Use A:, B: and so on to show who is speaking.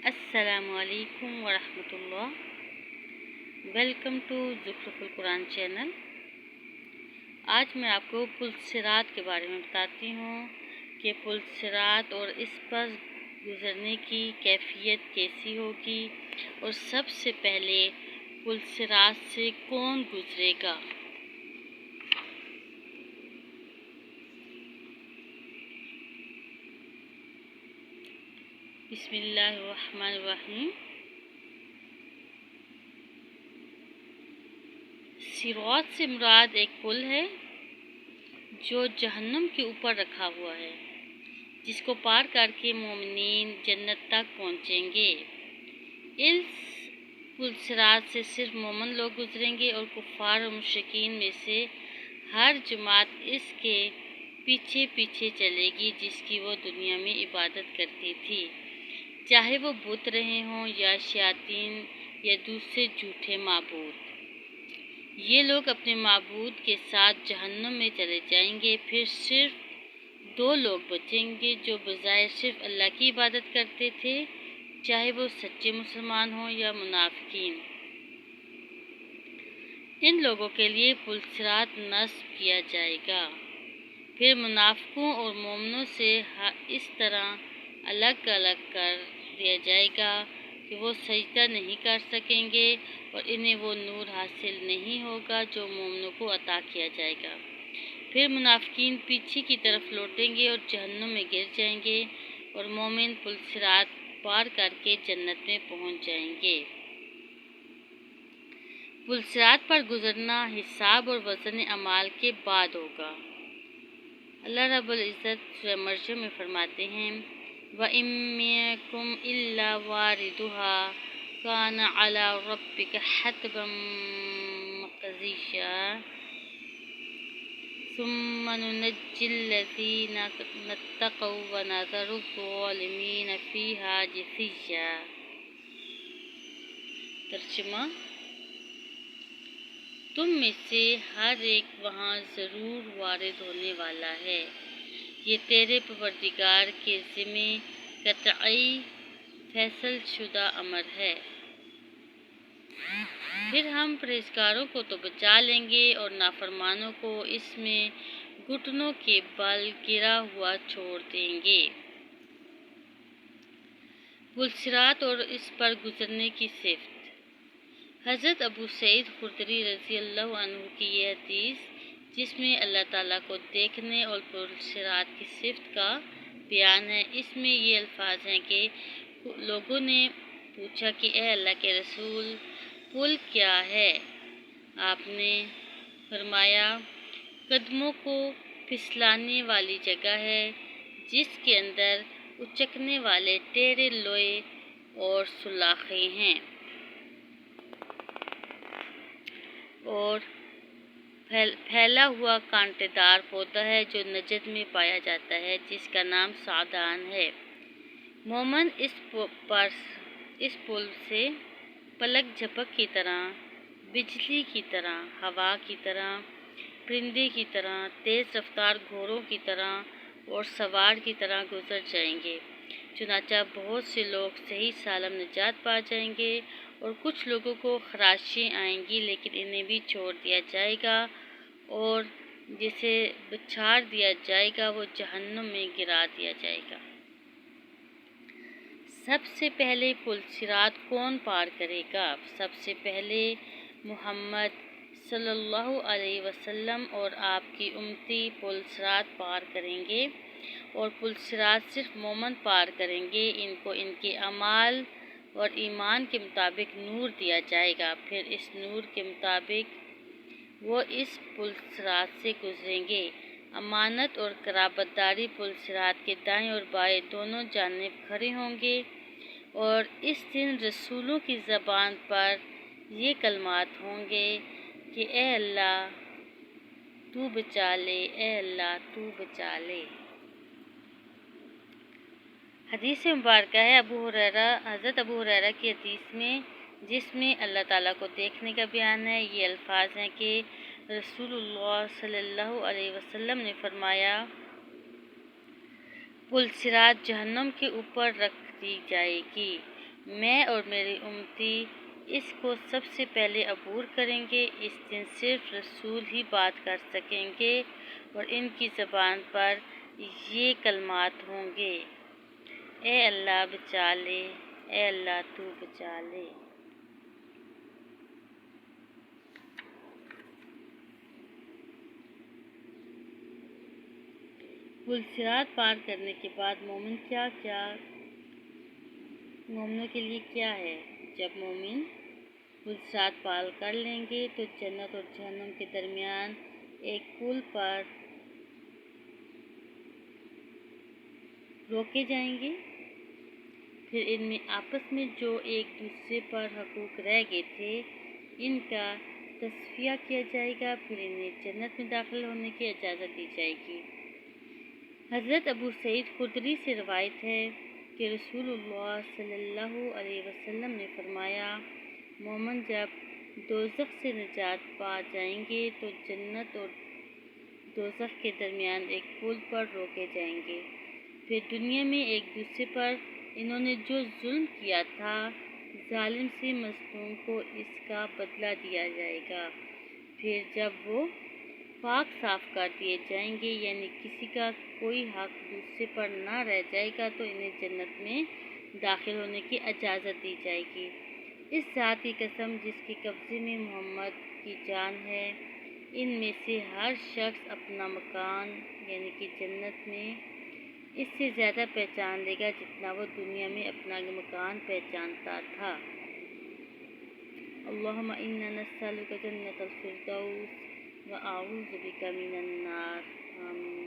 A: السلام علیکم ورحمۃ اللہ۔ ویلکم ٹو زخرف القرآن چینل۔ آج میں آپ کو پل صراط کے بارے میں بتاتی ہوں کہ پل صراط اور اس پر گزرنے کی کیفیت کیسی ہوگی، اور سب سے پہلے پل صراط سے کون گزرے گا۔ بسم اللہ الرحمن الرحیم۔ صراط سے مراد ایک پل ہے جو جہنم کے اوپر رکھا ہوا ہے، جس کو پار کر کے مومنین جنت تک پہنچیں گے۔ اس پل صراط سے صرف مومن لوگ گزریں گے، اور کفار اور مشرکین میں سے ہر جماعت اس کے پیچھے پیچھے چلے گی جس کی وہ دنیا میں عبادت کرتی تھی، چاہے وہ بت رہے ہوں یا شیاطین یا دوسرے جھوٹے معبود۔ یہ لوگ اپنے معبود کے ساتھ جہنم میں چلے جائیں گے۔ پھر صرف دو لوگ بچیں گے جو بظاہر صرف اللہ کی عبادت کرتے تھے، چاہے وہ سچے مسلمان ہوں یا منافقین۔ ان لوگوں کے لیے پل صراط نصب کیا جائے گا۔ پھر منافقوں اور مومنوں سے اس طرح الگ الگ کر دیا جائے گا کہ وہ سجدہ نہیں کر سکیں گے، اور انہیں وہ نور حاصل نہیں ہوگا جو مومنوں کو عطا کیا جائے گا۔ پھر منافقین پیچھے کی طرف لوٹیں گے اور جہنم میں گر جائیں گے، اور مومن پل صراط پار کر کے جنت میں پہنچ جائیں گے۔ پل صراط پر گزرنا حساب اور وزن اعمال کے بعد ہوگا۔ اللہ رب العزت سورہ مریم میں فرماتے ہیں، وَإِن مِّنكُمْ إِلَّا وَارِدُهَا كَانَ عَلَىٰ رَبِّكَ حَتْمًا مَّقْضِيًّا ثُمَّ نُنَجِّي الَّذِينَ اتَّقَوْا وَنَذَرُ الظَّالِمِينَ فِيهَا جِثِيًّا۔ ترجمہ: تم میں سے ہر ایک وہاں ضرور وارد ہونے والا ہے، یہ تیرے پروردگار کے ذمہ قطعی فیصل شدہ امر ہے۔ پھر ہم پرہیزگاروں کو تو بچا لیں گے، اور نافرمانوں کو اس میں گھٹنوں کے بل گرا ہوا چھوڑ دیں گے۔ پل صراط اور اس پر گزرنے کی صفت۔ حضرت ابو سعید خدری رضی اللہ عنہ کی یہ حدیث، جس میں اللہ تعالیٰ کو دیکھنے اور پل صراط کی صفت کا بیان ہے، اس میں یہ الفاظ ہیں کہ لوگوں نے پوچھا کہ اے اللہ کے رسول، پل کیا ہے؟ آپ نے فرمایا، قدموں کو پھسلانے والی جگہ ہے جس کے اندر اچکنے والے ٹیڑھے لوہے اور سلاخیں ہیں، اور پھیلا ہوا کانٹے دار پودا ہے جو نجد میں پایا جاتا ہے، جس کا نام سعدان ہے۔ مومن اس پل سے پلک جھپک کی طرح، بجلی کی طرح، ہوا کی طرح، پرندے کی طرح، تیز رفتار گھوڑوں کی طرح اور سوار کی طرح گزر جائیں گے۔ چنانچہ بہت سے لوگ صحیح سالم نجات پا جائیں گے، اور کچھ لوگوں کو خراشیں آئیں گی، لیکن انہیں بھی چھوڑ دیا جائے گا، اور جسے بچھاڑ دیا جائے گا وہ جہنم میں گرا دیا جائے گا۔ سب سے پہلے پل صراط کون پار کرے گا؟ سب سے پہلے محمد صلی اللہ علیہ وسلم اور آپ کی امتی پل صراط پار کریں گے، اور پل صراط صرف مومن پار کریں گے۔ ان کو ان کے اعمال اور ایمان کے مطابق نور دیا جائے گا، پھر اس نور کے مطابق وہ اس پل صراط سے گزریں گے۔ امانت اور قرابت داری پل صراط کے دائیں اور بائیں دونوں جانب کھڑے ہوں گے، اور اس دن رسولوں کی زبان پر یہ کلمات ہوں گے کہ اے اللہ تو بچا لے، اے اللہ تو بچا لے۔ حدیث مبارکہ ہے حضرت ابو ہریرہ کی حدیث میں، جس میں اللہ تعالیٰ کو دیکھنے کا بیان ہے، یہ الفاظ ہیں کہ رسول اللہ صلی اللہ علیہ وسلم نے فرمایا، پل صراط جہنم کے اوپر رکھ دی جائے گی، میں اور میری امتی اس کو سب سے پہلے عبور کریں گے۔ اس دن صرف رسول ہی بات کر سکیں گے اور ان کی زبان پر یہ کلمات ہوں گے: اے اللہ بچا لے، اے اللہ تو بچا لے۔ پل صراط پار کرنے کے بعد مومنوں کے لیے کیا ہے؟ جب مومن پل صراط پار کر لیں گے تو جنت اور جہنم کے درمیان ایک پل پر روکے جائیں گے۔ پھر ان میں آپس میں جو ایک دوسرے پر حقوق رہ گئے تھے ان کا تصفیہ کیا جائے گا، پھر انہیں جنت میں داخل ہونے کی اجازت دی جائے گی۔ حضرت ابو سعید خدری سے روایت ہے کہ رسول اللہ صلی اللہ علیہ وسلم نے فرمایا، مومن جب دوزخ سے نجات پا جائیں گے تو جنت اور دوزخ کے درمیان ایک پل پر روکے جائیں گے۔ پھر دنیا میں ایک دوسرے پر انہوں نے جو ظلم کیا تھا، ظالم سے مظلوم کو اس کا بدلہ دیا جائے گا۔ پھر جب وہ پاک صاف کر دیے جائیں گے، یعنی کسی کا کوئی حق دوسرے پر نہ رہ جائے گا، تو انہیں جنت میں داخل ہونے کی اجازت دی جائے گی۔ اس ذات کی قسم جس کے قبضے میں محمد کی جان ہے، ان میں سے ہر شخص اپنا مکان یعنی کہ جنت میں اس سے زیادہ پہچان لے گا جتنا وہ دنیا میں اپنا مکان پہچانتا تھا۔ اللہم انا نسألک جنت الفردوس و اعوذ بک من النار۔ آمین۔